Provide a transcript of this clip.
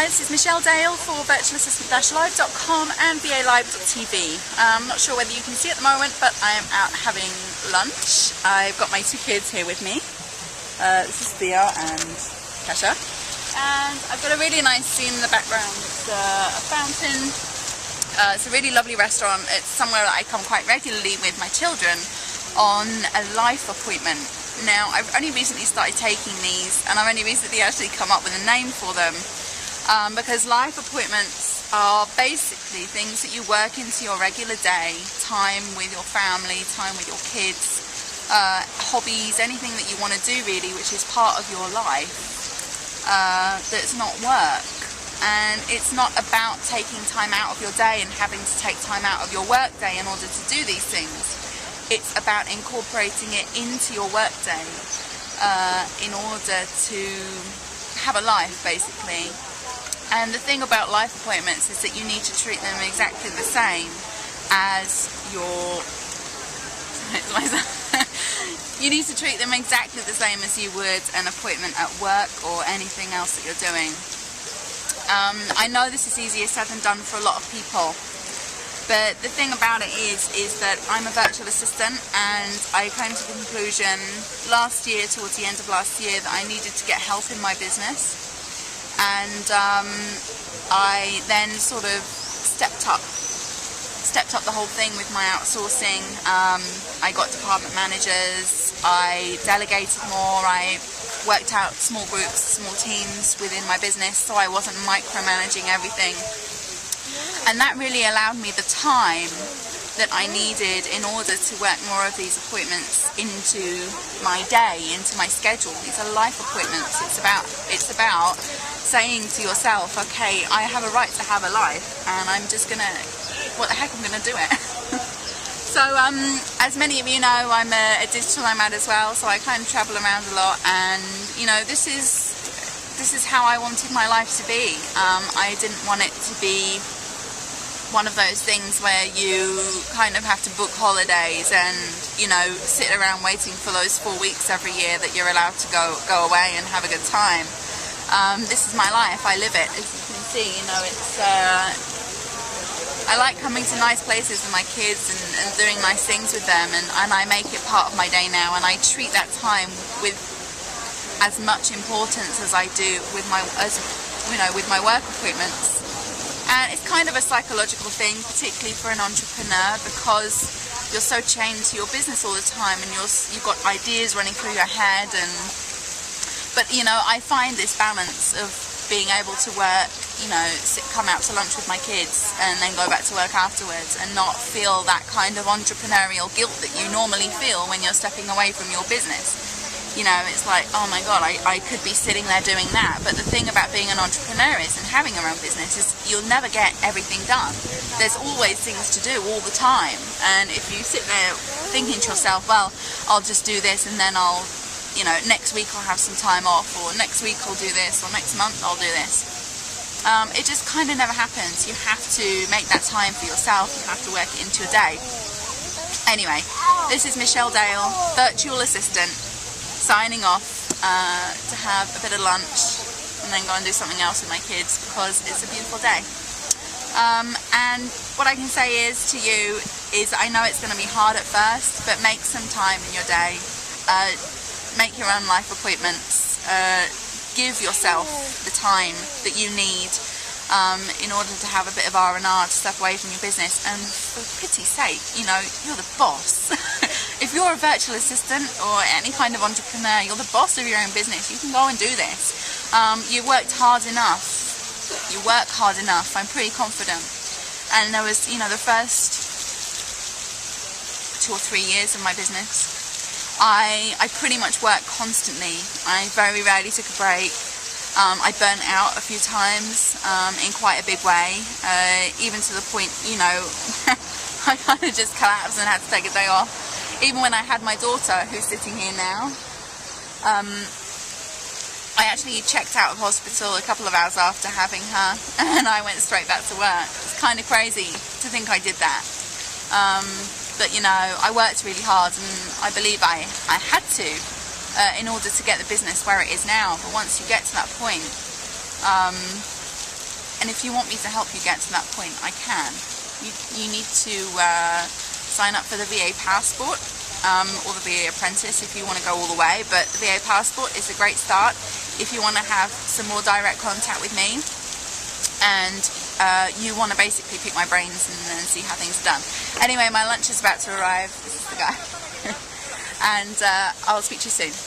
Hi, this is Michelle Dale for virtualassistant-live.com and VALive.tv. I'm not sure whether you can see at the moment, but I am out having lunch. I've got my two kids here with me. This is Theo and Kasha. And I've got a really nice scene in the background. It's a fountain. It's a really lovely restaurant. It's somewhere that I come quite regularly with my children on a life appointment. Now, I've only recently started taking these, and I've only recently actually come up with a name for them. Because life appointments are basically things that you work into your regular day, time with your family, time with your kids, hobbies, anything that you want to do really, which is part of your life, that's not work. And it's not about taking time out of your day and having to take time out of your work day in order to do these things. It's about incorporating it into your work day in order to have a life, basically. And the thing about life appointments is that you need to treat them exactly the same as your... You need to treat them exactly the same as you would an appointment at work or anything else that you're doing. I know this is easier said than done for a lot of people, but the thing about it is that I'm a virtual assistant, and I came to the conclusion last year, towards the end of last year, that I needed to get help in my business. And I then sort of stepped up the whole thing with my outsourcing. I got department managers, I delegated more, I worked out small groups, small teams within my business, so I wasn't micromanaging everything. And that really allowed me the time that I needed in order to work more of these appointments into my day, into my schedule. These are life appointments. It's about saying to yourself, okay, I have a right to have a life, and I'm just gonna, what the heck, I'm gonna do it. So as many of you know, I'm a digital nomad as well, so I kind of travel around a lot, and you know, this is how I wanted my life to be. I didn't want it to be one of those things where you kind of have to book holidays and, you know, sit around waiting for those 4 weeks every year that you're allowed to go away and have a good time. This is my life, I live it. As you can see, you know, it's I like coming to nice places with my kids and doing nice things with them, and I make it part of my day now, and I treat that time with as much importance as I do with my work appointments. And it's kind of a psychological thing, particularly for an entrepreneur, because you're so chained to your business all the time, and you've got ideas running through your head. But you know, I find this balance of being able to work, you know, come out to lunch with my kids and then go back to work afterwards, and not feel that kind of entrepreneurial guilt that you normally feel when you're stepping away from your business. You know, it's like, oh my god, I could be sitting there doing that. But the thing about being an entrepreneur is, and having your own business, is you'll never get everything done. There's always things to do all the time. And if you sit there thinking to yourself, well, I'll just do this, and then I'll, you know, next week I'll have some time off, or next week I'll do this, or next month I'll do this. It just kind of never happens. You have to make that time for yourself. You have to work it into a day. Anyway, this is Michelle Dale, virtual assistant, signing off to have a bit of lunch and then go and do something else with my kids, because it's a beautiful day. And what I can say is to you is, I know it's going to be hard at first, but make some time in your day. Make your own life appointments. Give yourself the time that you need in order to have a bit of R&R, to step away from your business. And for pity's sake, you know, you're the boss. If you're a virtual assistant or any kind of entrepreneur, you're the boss of your own business. You can go and do this. You worked hard enough. You work hard enough. I'm pretty confident. And there was, you know, the first 2 or 3 years of my business, I pretty much worked constantly. I very rarely took a break. I burnt out a few times in quite a big way, even to the point, you know, I kind of just collapsed and had to take a day off. Even when I had my daughter, who's sitting here now, I actually checked out of hospital a couple of hours after having her, and I went straight back to work. It's kind of crazy to think I did that. But you know, I worked really hard, and I believe I had to in order to get the business where it is now. But once you get to that point, And if you want me to help you get to that point, I can. You need to sign up for the VA Passport or the VA Apprentice if you want to go all the way, but the VA Passport is a great start if you want to have some more direct contact with me and you want to basically pick my brains and see how things are done. Anyway, my lunch is about to arrive. This is the guy. And I'll speak to you soon.